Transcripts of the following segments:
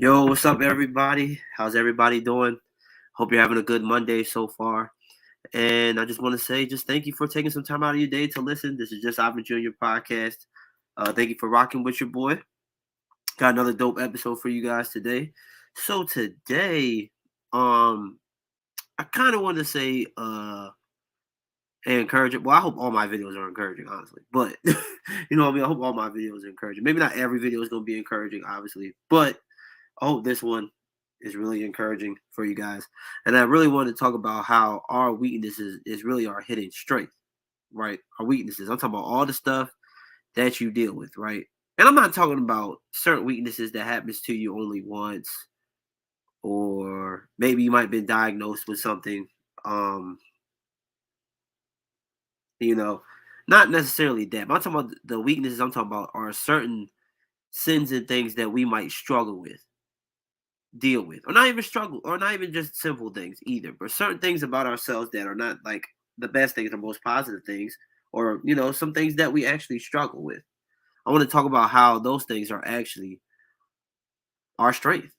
Yo, what's up, everybody? How's everybody doing? Hope you're having a good Monday so far. And I just want to say, just thank you for taking some time out of your day to listen. This is just Ivan Jr. podcast. Thank you for rocking with your boy. Got another dope episode for you guys today. So today, I kind of want to say, encouraging. Well, I hope all my videos are encouraging, honestly. But you know what I mean. I hope all my videos are encouraging. Maybe not every video is gonna be encouraging, obviously, but I hope this one is really encouraging for you guys. And I really want to talk about how our weaknesses is really our hidden strength, right? Our weaknesses. I'm talking about all the stuff that you deal with, right? And I'm not talking about certain weaknesses that happens to you only once, or maybe you might have been diagnosed with something, um, you know, not necessarily that. But I'm talking about the weaknesses I'm talking about are certain sins and things that we might struggle with, deal with, or not even struggle, or not even just simple things either, but certain things about ourselves that are not like the best things or most positive things, or some things that we actually struggle with. I want to talk about how those things are actually our strength.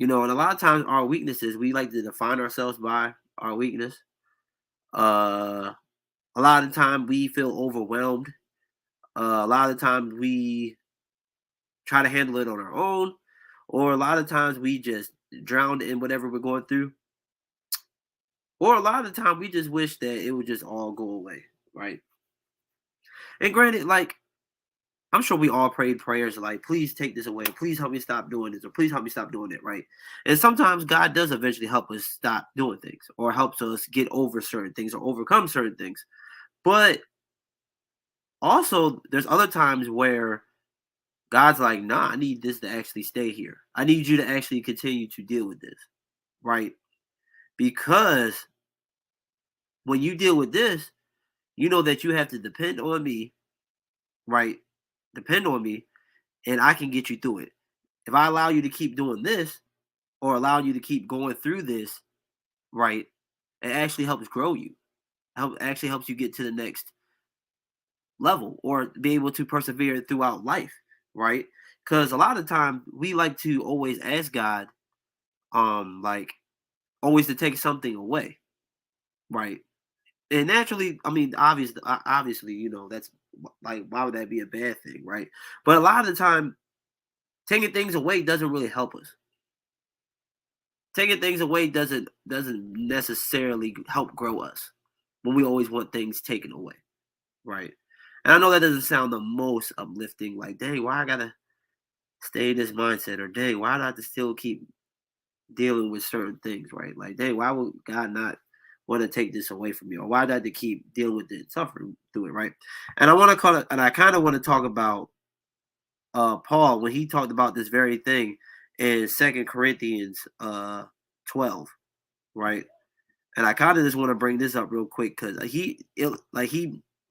And a lot of times our weaknesses, we like to define ourselves by our weakness. Uh, a lot of the time we feel overwhelmed. A lot of the times we try to handle it on our own, or a lot of times we just drown in whatever we're going through. Or a lot of the time we just wish that it would just all go away, right? And granted, like, I'm sure we all prayed prayers like, please take this away, please help me stop doing this, or please help me stop doing it, right? And sometimes God does eventually help us stop doing things, or helps us get over certain things or overcome certain things. But also there's other times where God's like, nah, I need this to actually stay here. I need you to actually continue to deal with this, right? Because when you deal with this, you know that you have to depend on me, right? Depend on me, and I can get you through it. If I allow you to keep doing this, or allow you to keep going through this, right, it actually helps grow you. Actually helps you get to the next level, or be able to persevere throughout life, right? Because a lot of time we like to always ask God, like, always to take something away, right? And naturally, I mean, obviously, that's like, why would that be a bad thing, right? But a lot of the time, taking things away doesn't really help us. Taking things away doesn't necessarily help grow us when we always want things taken away, right? And I know that doesn't sound the most uplifting, like, dang, why I gotta stay in this mindset, or dang, why do I have to still keep dealing with certain things, right? Like, dang, why would God not want to take this away from me, or why do I have to keep dealing with it, suffering through it, right? And I want to call it, and I kind of want to talk about Paul when he talked about this very thing in Second Corinthians 12, right? And I kind of just want to bring this up real quick because he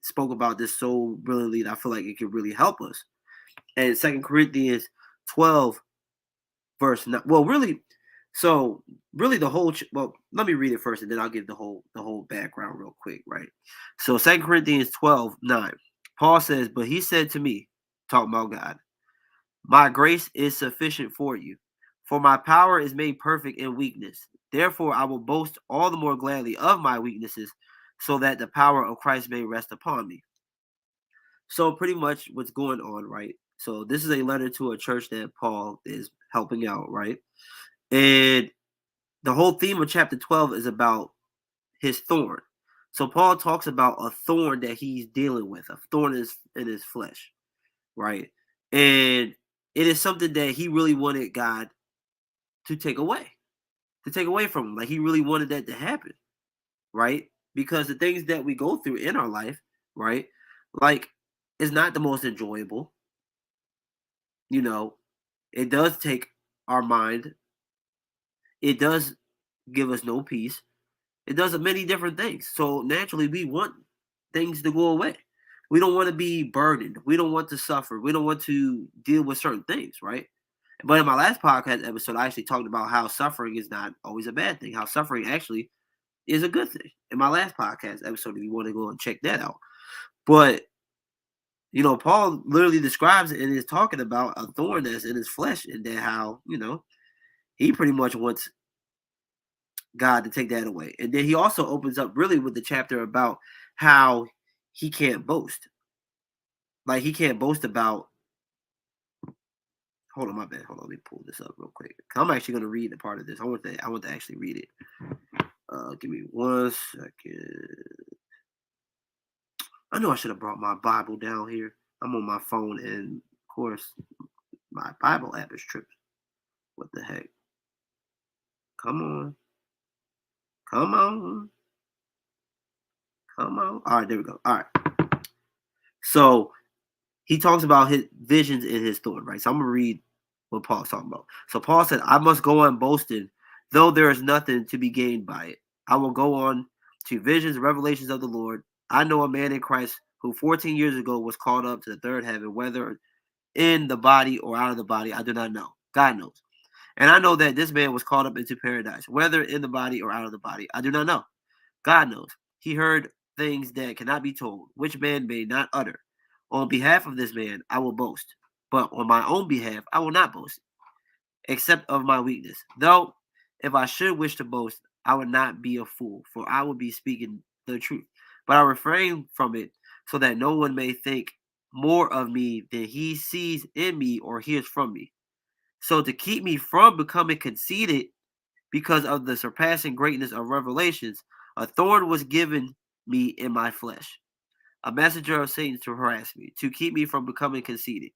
spoke about this so brilliantly that I feel like it could really help us. And Second Corinthians 12 verse 9, well, really, so really the whole well, let me read it first and then I'll give the whole background real quick, right? So Second Corinthians 12:9, Paul says, but he said to me, talking about God, my grace is sufficient for you, for my power is made perfect in weakness. Therefore, I will boast all the more gladly of my weaknesses, so that the power of Christ may rest upon me. So, pretty much what's going on, right? So, this is a letter to a church that Paul is helping out, right? And the whole theme of chapter 12 is about his thorn. So, Paul talks about a thorn that he's dealing with, a thorn in his flesh, right? And it is something that he really wanted God to take away from him. Like, he really wanted that to happen, right? Because the things that we go through in our life, right, like, is not the most enjoyable. You know, it does take our mind. It does give us no peace. It does many different things. So naturally, we want things to go away. We don't want to be burdened. We don't want to suffer. We don't want to deal with certain things, right? But in my last podcast episode, I actually talked about how suffering is not always a bad thing. How suffering actually is a good thing. In my last podcast episode, if you want to go and check that out. But Paul literally describes it and is talking about a thorn that's in his flesh, and then how He pretty much wants God to take that away. And then he also opens up really with the chapter about how he can't boast. Like he can't boast about. Hold on, my bad. Hold on, let me pull this up real quick. I'm actually going to read a part of this. I want to actually read it. Give me 1 second. I know I should have brought my Bible down here. I'm on my phone, and of course, my Bible app is tripping. What the heck? Come on. Come on. Come on. All right, there we go. All right. So he talks about his visions in his thought, right? So I'm going to read what Paul's talking about. So Paul said, I must go on boasting, though there is nothing to be gained by it. I will go on to visions and revelations of the Lord. I know a man in Christ who 14 years ago was called up to the third heaven, whether in the body or out of the body, I do not know. God knows. And I know that this man was called up into paradise, whether in the body or out of the body, I do not know. God knows. He heard things that cannot be told, which man may not utter. On behalf of this man, I will boast, but on my own behalf, I will not boast, except of my weakness. Though, if I should wish to boast, I would not be a fool, for I would be speaking the truth. But I refrain from it, so that no one may think more of me than he sees in me or hears from me. So to keep me from becoming conceited because of the surpassing greatness of revelations, a thorn was given me in my flesh, a messenger of Satan to harass me, to keep me from becoming conceited.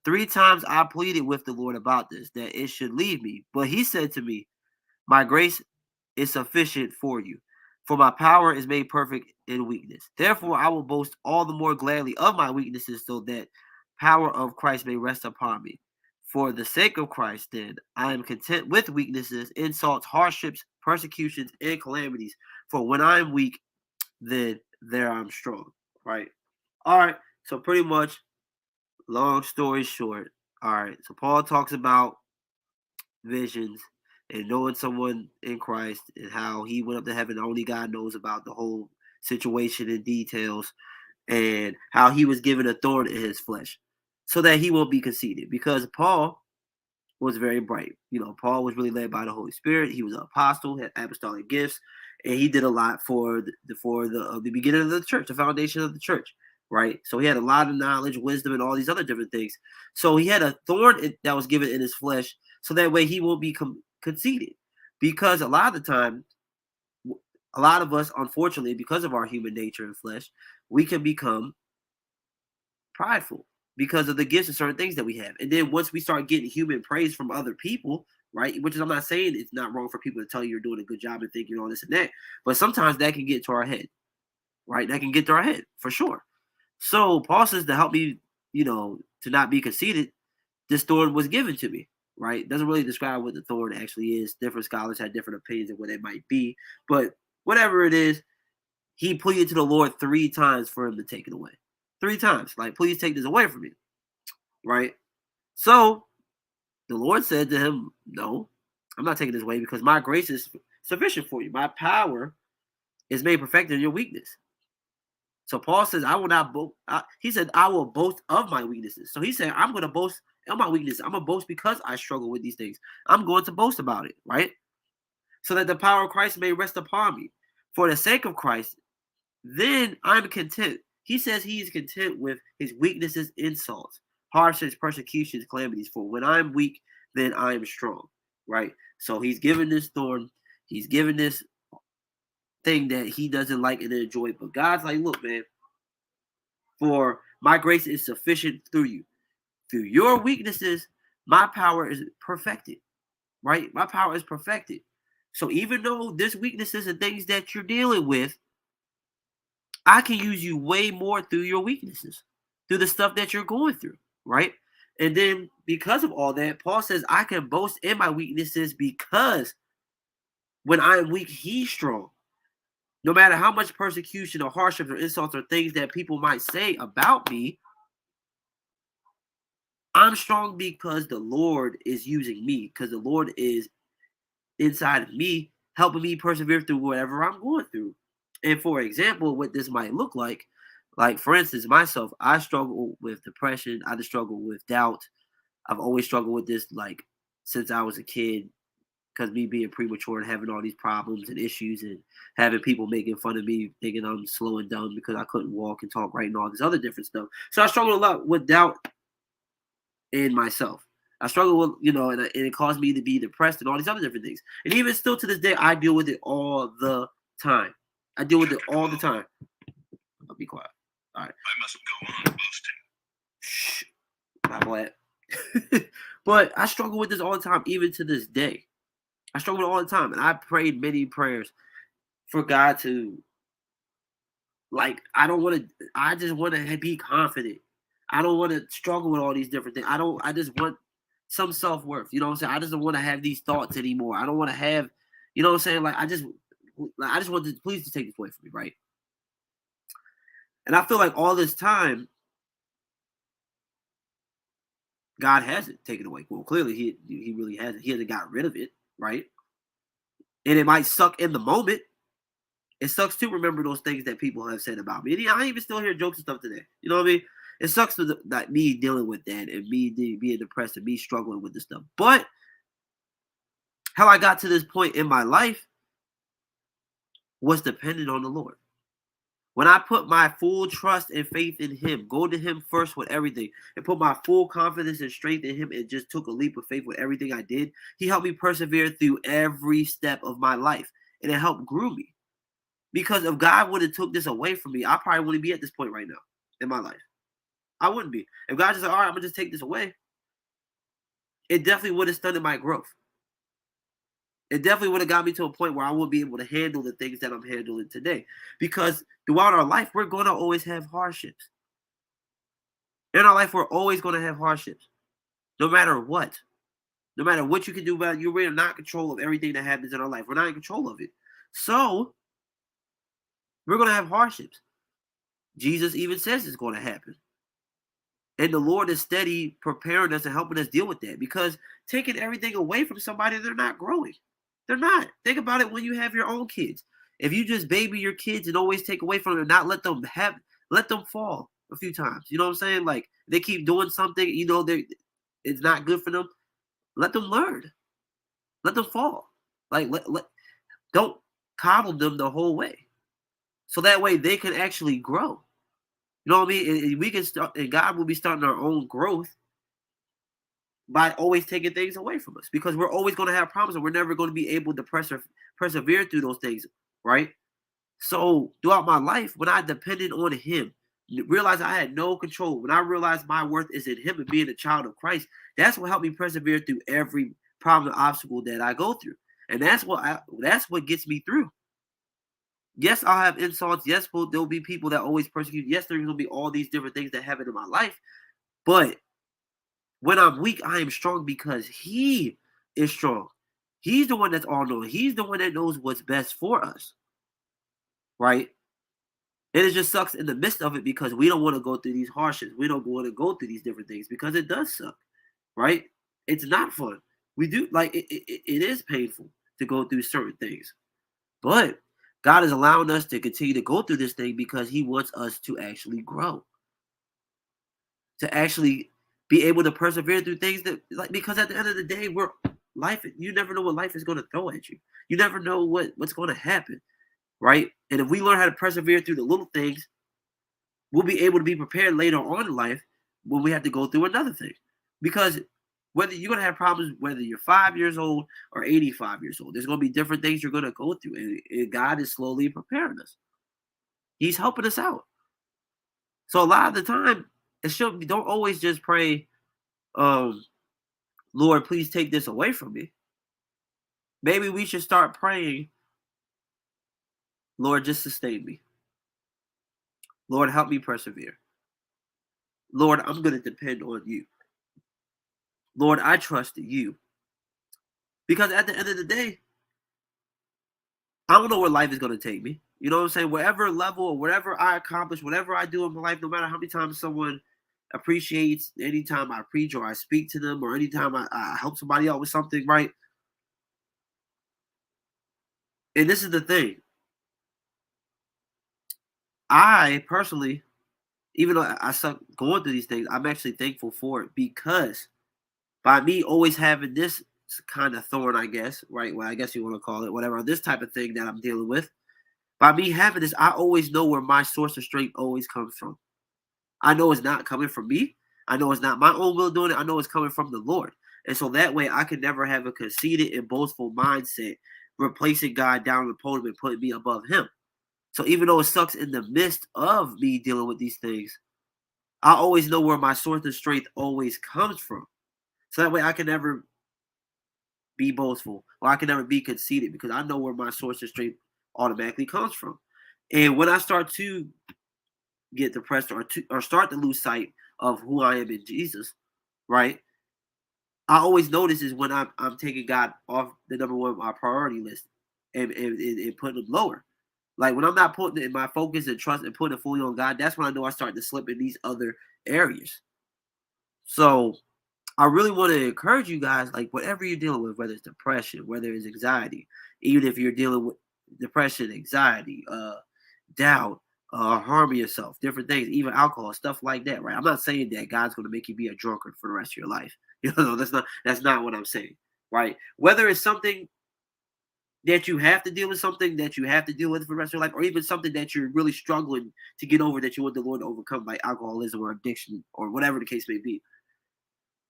3 times I pleaded with the Lord about this, that it should leave me. But he said to me, my grace is sufficient for you, for my power is made perfect in weakness. Therefore, I will boast all the more gladly of my weaknesses, so that power of Christ may rest upon me. For the sake of Christ, then, I am content with weaknesses, insults, hardships, persecutions, and calamities. For when I am weak, then there I'm strong. Right? All right. So pretty much, long story short, all right. So Paul talks about visions and knowing someone in Christ and how he went up to heaven. Only God knows about the whole situation in details, and how he was given a thorn in his flesh so that he won't be conceited. Because Paul was very bright. You know, Paul was really led by the Holy Spirit. He was an apostle, had apostolic gifts, and he did a lot for the beginning of the church, the foundation of the church, right? So he had a lot of knowledge, wisdom, and all these other different things. So he had a thorn that was given in his flesh, so that way he won't be conceited. Because a lot of the time, a lot of us, unfortunately, because of our human nature and flesh, we can become prideful because of the gifts and certain things that we have. And then once we start getting human praise from other people, right? Which is, I'm not saying it's not wrong for people to tell you you're doing a good job and think you're all this and that, but sometimes that can get to our head, right? That can get to our head for sure. So Paul says to help me, to not be conceited, this thorn was given to me, right? Doesn't really describe what the thorn actually is. Different scholars have different opinions of what it might be, but whatever it is, he pleaded to the Lord 3 times for him to take it away. 3 times. Like, please take this away from me. Right? So the Lord said to him, no, I'm not taking this away because my grace is sufficient for you. My power is made perfect in your weakness. So Paul says, I will not boast. He said, I will boast of my weaknesses. So he said, I'm going to boast of my weaknesses. I'm going to boast because I struggle with these things. I'm going to boast about it, right? So that the power of Christ may rest upon me. For the sake of Christ, then I'm content. He says he is content with his weaknesses, insults, hardships, persecutions, calamities. For when I'm weak, then I am strong. Right? So he's given this thorn. He's given this thing that he doesn't like and enjoy. But God's like, look, man, for my grace is sufficient through you. Through your weaknesses, my power is perfected. Right? My power is perfected. So even though there's weaknesses and things that you're dealing with, I can use you way more through your weaknesses, through the stuff that you're going through, right? And then because of all that, Paul says, I can boast in my weaknesses because when I am weak, he's strong. No matter how much persecution or hardships or insults or things that people might say about me, I'm strong because the Lord is using me, because the Lord is inside of me, helping me persevere through whatever I'm going through. And for example, what this might look like for instance, myself, I struggle with depression. I just struggle with doubt. I've always struggled with this, like since I was a kid. because me being premature and having all these problems and issues and having people making fun of me, thinking I'm slow and dumb because I couldn't walk and talk right and all this other different stuff. So I struggled a lot with doubt in myself. I struggle with, and it caused me to be depressed and all these other different things. And even still to this day, I deal with it all the time. I deal with it all the time. I'll be quiet. All right. I mustn't go on boasting. Shh. My boy. But I struggle with this all the time, even to this day. I struggle with it all the time. And I prayed many prayers for God to, I just want to be confident. I don't want to struggle with all these different things. I just want some self-worth. You know what I'm saying? I just don't want to have these thoughts anymore. I don't want to have, you know what I'm saying? I just want to, please to take this away from me, right? And I feel like all this time, God hasn't taken away. Well, clearly he really hasn't. He hasn't got rid of it, right? And it might suck in the moment. It sucks to remember those things that people have said about me. And I even still hear jokes and stuff today. You know what I mean? It sucks that me dealing with that and me being depressed and me struggling with this stuff. But how I got to this point in my life was dependent on the Lord. When I put my full trust and faith in him, go to him first with everything, and put my full confidence and strength in him and just took a leap of faith with everything I did, he helped me persevere through every step of my life. And it helped groom me. Because if God would have took this away from me, I probably wouldn't be at this point right now in my life. I wouldn't be. If God just said, all right, I'm going to just take this away, it definitely would have stunted my growth. It definitely would have got me to a point where I won't be able to handle the things that I'm handling today. Because throughout our life, we're going to always have hardships. In our life, we're always going to have hardships. No matter what. No matter what you can do about it, you're not in control of everything that happens in our life. We're not in control of it. So, we're going to have hardships. Jesus even says it's going to happen. And the Lord is steady preparing us and helping us deal with that. Because taking everything away from somebody, they're not growing. They're not. Think about it when you have your own kids. If you just baby your kids and always take away from them, not let them fall a few times. You know what I'm saying? Like they keep doing something, it's not good for them. Let them learn. Let them fall. Like don't coddle them the whole way. So that way they can actually grow. You know what I mean? And we can start, and God will be starting our own growth by always taking things away from us, because we're always going to have problems and we're never going to be able to persevere through those things, right? So throughout my life, when I depended on him, realized I had no control, when I realized my worth is in him and being a child of Christ, that's what helped me persevere through every problem and obstacle that I go through. And that's what gets me through. Yes, I'll have insults. Yes, there'll be people that always persecute. Yes, there's going to be all these different things that happen in my life. But when I'm weak, I am strong because he is strong. He's the one that's all knowing. He's the one that knows what's best for us. Right? And it just sucks in the midst of it because we don't want to go through these hardships. We don't want to go through these different things because it does suck. Right? It's not fun. We do, like, it is painful to go through certain things. But God is allowing us to continue to go through this thing because he wants us to actually grow. To actually be able to persevere through things because at the end of the day, you never know what life is going to throw at you. You never know what's going to happen, right? And if we learn how to persevere through the little things, we'll be able to be prepared later on in life when we have to go through another thing. Because whether you're going to have problems, whether you're 5 years old or 85 years old, there's going to be different things you're going to go through. And God is slowly preparing us. He's helping us out. So a lot of the time, don't always just pray, Lord, please take this away from me. Maybe we should start praying, Lord, just sustain me. Lord, help me persevere. Lord, I'm going to depend on you. Lord, I trust in you. Because at the end of the day, I don't know where life is going to take me. You know what I'm saying? Whatever level or whatever I accomplish, whatever I do in my life, no matter how many times someone appreciates, anytime I preach or I speak to them, or anytime I help somebody out with something, right? And this is the thing. I personally, even though I suck going through these things, I'm actually thankful for it, because by me always having this kind of thorn, I guess, right? Well, I guess you want to call it whatever. This type of thing that I'm dealing with. By me having this, I always know where my source of strength always comes from. I know it's not coming from me. I know it's not my own will doing it. I know it's coming from the Lord. And so that way I can never have a conceited and boastful mindset, replacing God down the podium and putting me above him. So even though it sucks in the midst of me dealing with these things, I always know where my source of strength always comes from. So that way I can never be boastful or I can never be conceited because I know where my source of strength automatically comes from. And when I start to get depressed or start to lose sight of who I am in Jesus, right? I always notice is when I'm taking God off the number one my priority list and putting him lower. Like when I'm not putting in my focus and trust and putting it fully on God, that's when I know I start to slip in these other areas. So I really want to encourage you guys, like whatever you're dealing with, whether it's depression, whether it's anxiety, even if you're dealing with depression, anxiety, doubt, harming yourself, different things, even alcohol, stuff like that, right? I'm not saying that God's going to make you be a drunkard for the rest of your life. You know, that's not what I'm saying, right? Whether it's something that you have to deal with, something that you have to deal with for the rest of your life, or even something that you're really struggling to get over that you want the Lord to overcome, like alcoholism or addiction or whatever the case may be.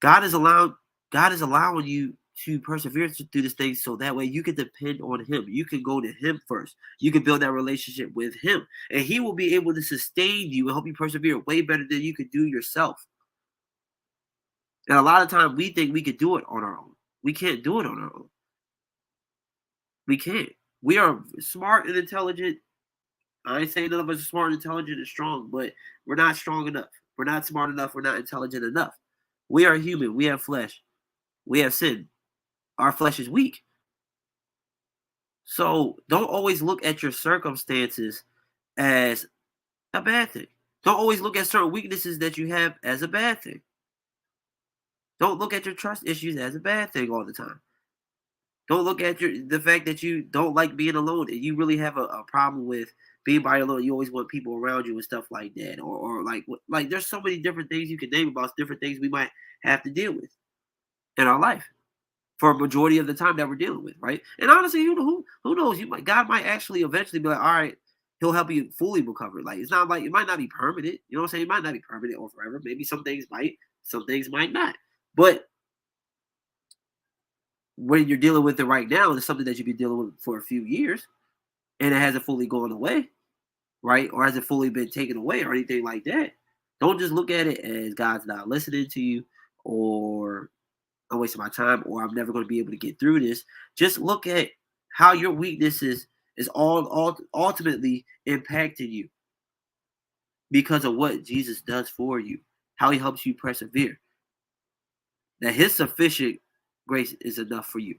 God is allowing you to persevere through this thing so that way you can depend on him. You can go to him first. You can build that relationship with him. And he will be able to sustain you and help you persevere way better than you could do yourself. And a lot of times we think we could do it on our own. We can't do it on our own. We can't. We are smart and intelligent. I ain't saying none of us are smart, intelligent, and strong, but we're not strong enough. We're not smart enough. We're not intelligent enough. We are human. We have flesh. We have sin. Our flesh is weak. So don't always look at your circumstances as a bad thing. Don't always look at certain weaknesses that you have as a bad thing. Don't look at your trust issues as a bad thing all the time. Don't look at the fact that you don't like being alone and you really have a problem with being by alone. You always want people around you and stuff like that. Or like there's so many different things you can name about different things we might have to deal with in our life for a majority of the time that we're dealing with, right? And honestly, who knows? God might actually eventually be like, all right, he'll help you fully recover. Like it's not like it might not be permanent. You know what I'm saying? It might not be permanent or forever. Maybe some things might not. But when you're dealing with it right now, it's something that you've been dealing with for a few years, and it hasn't fully gone away, right? Or hasn't fully been taken away or anything like that. Don't just look at it as God's not listening to you, or I'm wasting my time, or I'm never going to be able to get through this. Just look at how your weaknesses is all ultimately impacting you because of what Jesus does for you, how he helps you persevere. That his sufficient grace is enough for you.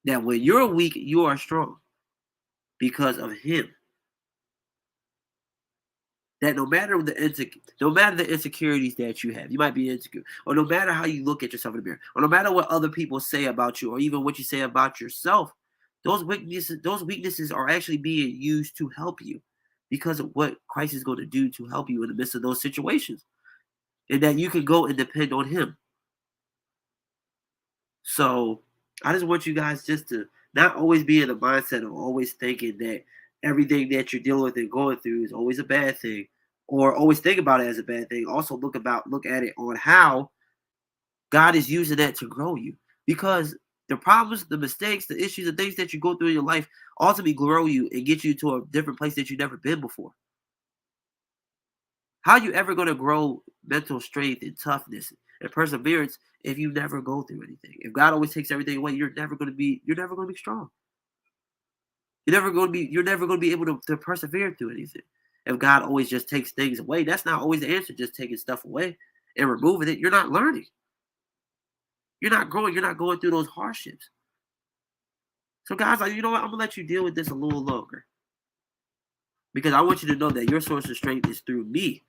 That when you're weak, you are strong because of him. That no matter the insecurities that you have, you might be insecure, or no matter how you look at yourself in the mirror, or no matter what other people say about you, or even what you say about yourself, those weaknesses are actually being used to help you because of what Christ is going to do to help you in the midst of those situations, and that you can go and depend on him. So I just want you guys just to not always be in the mindset of always thinking that everything that you're dealing with and going through is always a bad thing, or always think about it as a bad thing. Also look at it on how God is using that to grow you. Because the problems, the mistakes, the issues, the things that you go through in your life ultimately grow you and get you to a different place that you've never been before. How are you ever going to grow mental strength and toughness and perseverance if you never go through anything? If God always takes everything away, you're never going to be strong. You're never going to be able to persevere through anything. If God always just takes things away, that's not always the answer, just taking stuff away and removing it. You're not learning. You're not growing. You're not going through those hardships. So God's like, you know what? I'm going to let you deal with this a little longer. Because I want you to know that your source of strength is through me.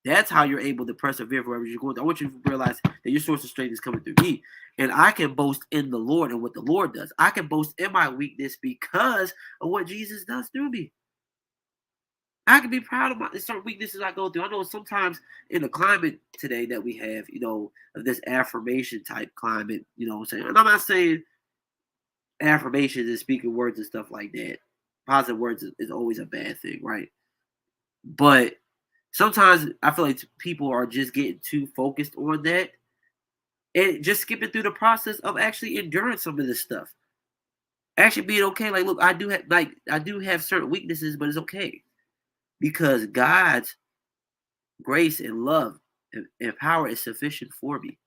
That's how you're able to persevere wherever you're going. I want you to realize that your source of strength is coming through me. And I can boast in the Lord and what the Lord does. I can boast in my weakness because of what Jesus does through me. I can be proud of my certain weaknesses I go through. I know sometimes in the climate today that we have, of this affirmation type climate, what I'm saying. And I'm not saying affirmations and speaking words and stuff like that. Positive words is always a bad thing, right? But sometimes I feel like people are just getting too focused on that and just skipping through the process of actually enduring some of this stuff. Actually being okay. Like, look, I do have certain weaknesses, but it's okay because God's grace and love and power is sufficient for me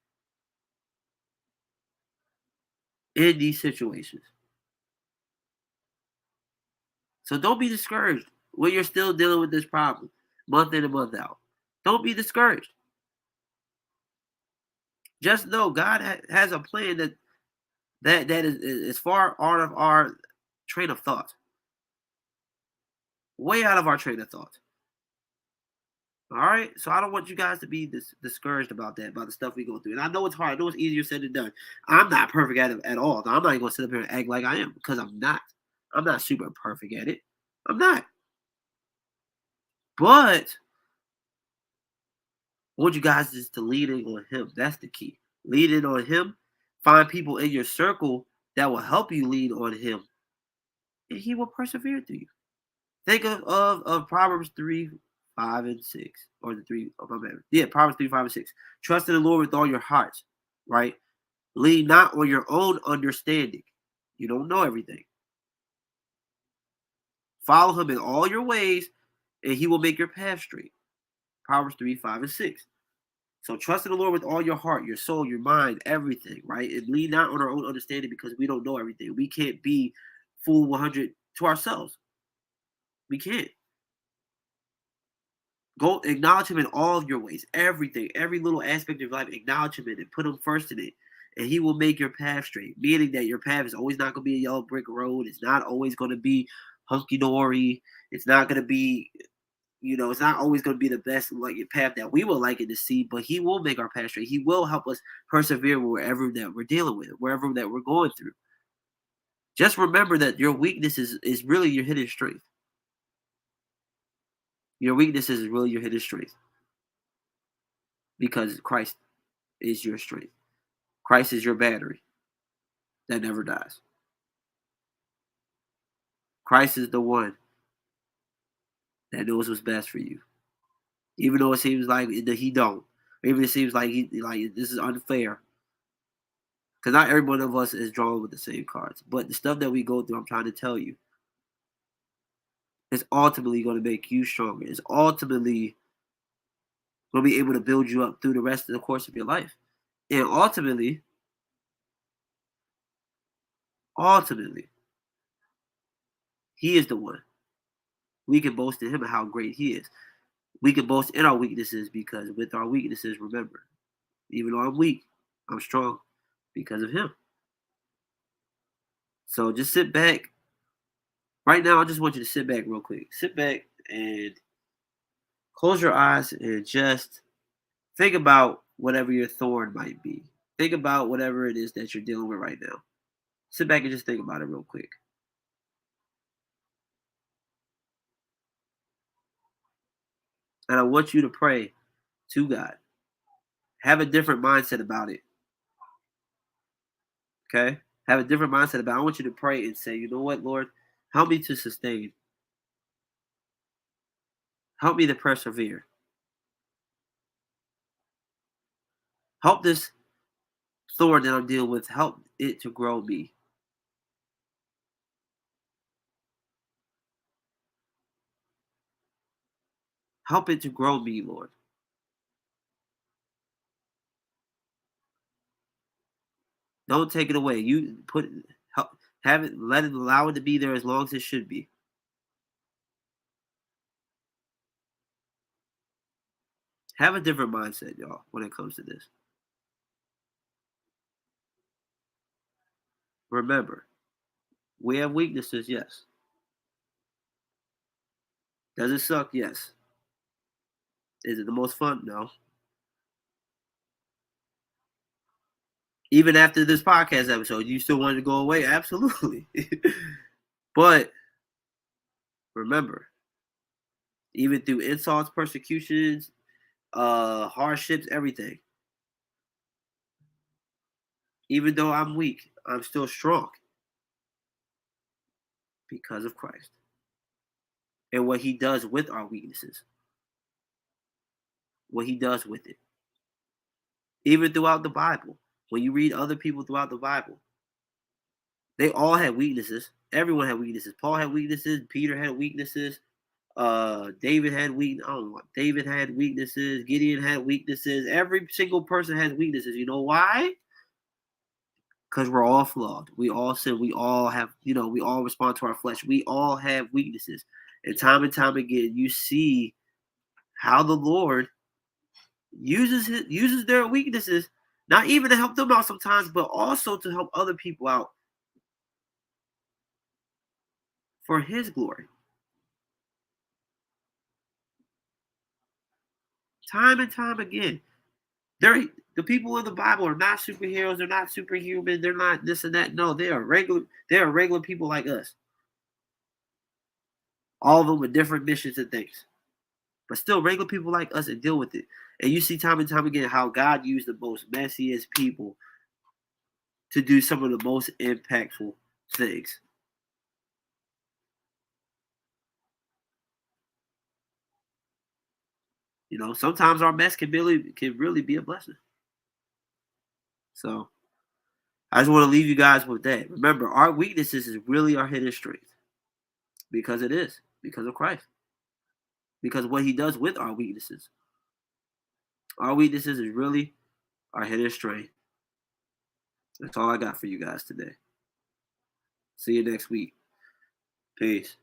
in these situations. So don't be discouraged when you're still dealing with this problem month in and month out. Don't be discouraged. Just know God has a plan that is far out of our train of thought, way out of our train of thought. All right, so I don't want you guys to be discouraged about that, about the stuff we go through. And I know it's hard. I know it's easier said than done. I'm not perfect at it at all. I'm not even gonna sit up here and act like I am because I'm not. I'm not super perfect at it. I'm not. But I want you guys just to lean in on Him. That's the key. Lean in on Him. Find people in your circle that will help you lean on Him, and He will persevere through you. Think of Proverbs 3, 5, and 6. Or the 3, oh my bad. Yeah, Proverbs 3, 5, and 6. Trust in the Lord with all your hearts, right? Lean not on your own understanding. You don't know everything. Follow him in all your ways, and he will make your path straight. Proverbs 3, 5, and 6. So trust in the Lord with all your heart, your soul, your mind, everything, right? And lean not on our own understanding because we don't know everything. We can't be full 100 to ourselves. We can't. Go acknowledge him in all of your ways, everything, every little aspect of your life. Acknowledge him in it, put him first in it, and he will make your path straight. Meaning that your path is always not going to be a yellow brick road. It's not always going to be hunky dory. It's not going to be, it's not always going to be the best like path that we would like it to see. But he will make our path straight. He will help us persevere wherever that we're dealing with, wherever that we're going through. Just remember that your weakness is really your hidden strength. Your weakness is really your hidden strength because Christ is your strength. Christ is your battery that never dies. Christ is the one that knows what's best for you. Even though it seems like he don't. Even it seems like this is unfair. Because not every one of us is drawn with the same cards. But the stuff that we go through, I'm trying to tell you, is ultimately going to make you stronger. It's ultimately going to be able to build you up through the rest of the course of your life. And ultimately, he is the one. We can boast in him and how great he is. We can boast in our weaknesses because with our weaknesses, remember, even though I'm weak, I'm strong because of him. So just sit back. Right now, I just want you to sit back real quick. Sit back and close your eyes and just think about whatever your thorn might be. Think about whatever it is that you're dealing with right now. Sit back and just think about it real quick. And I want you to pray to God. Have a different mindset about it. Okay? Have a different mindset about it. I want you to pray and say, you know what, Lord? Help me to sustain. Help me to persevere. Help this thorn that I'm dealing with, help it to grow me. Help it to grow me, Lord. Don't take it away. You have it, allow it to be there as long as it should be. Have a different mindset, y'all, when it comes to this. Remember, we have weaknesses, yes. Does it suck? Yes. Is it the most fun? No. Even after this podcast episode, you still wanted to go away? Absolutely. But remember, even through insults, persecutions, hardships, everything. Even though I'm weak, I'm still strong because of Christ and what he does with our weaknesses, what he does with it. Even throughout the Bible, when you read other people throughout the Bible, they all had weaknesses. Everyone had weaknesses. Paul had weaknesses. Peter had weaknesses. David had David had weaknesses. Gideon had weaknesses. Every single person has weaknesses. You know why? Because we're all flawed. We all sin. We all have, we all respond to our flesh. We all have weaknesses. And time again, you see how the Lord uses their weaknesses, not even to help them out sometimes, but also to help other people out for his glory. Time and time again. The people in the Bible are not superheroes, they're not superhuman, they're not this and that. No, they are regular people like us. All of them with different missions and things. But still regular people like us and deal with it. And you see time and time again how God used the most messiest people to do some of the most impactful things. Sometimes our mess can really be a blessing. So I just want to leave you guys with that. Remember, our weaknesses is really our hidden strength. Because it is. Because of Christ. Because of what he does with our weaknesses. Our weaknesses is really our hidden strength. That's all I got for you guys today. See you next week. Peace.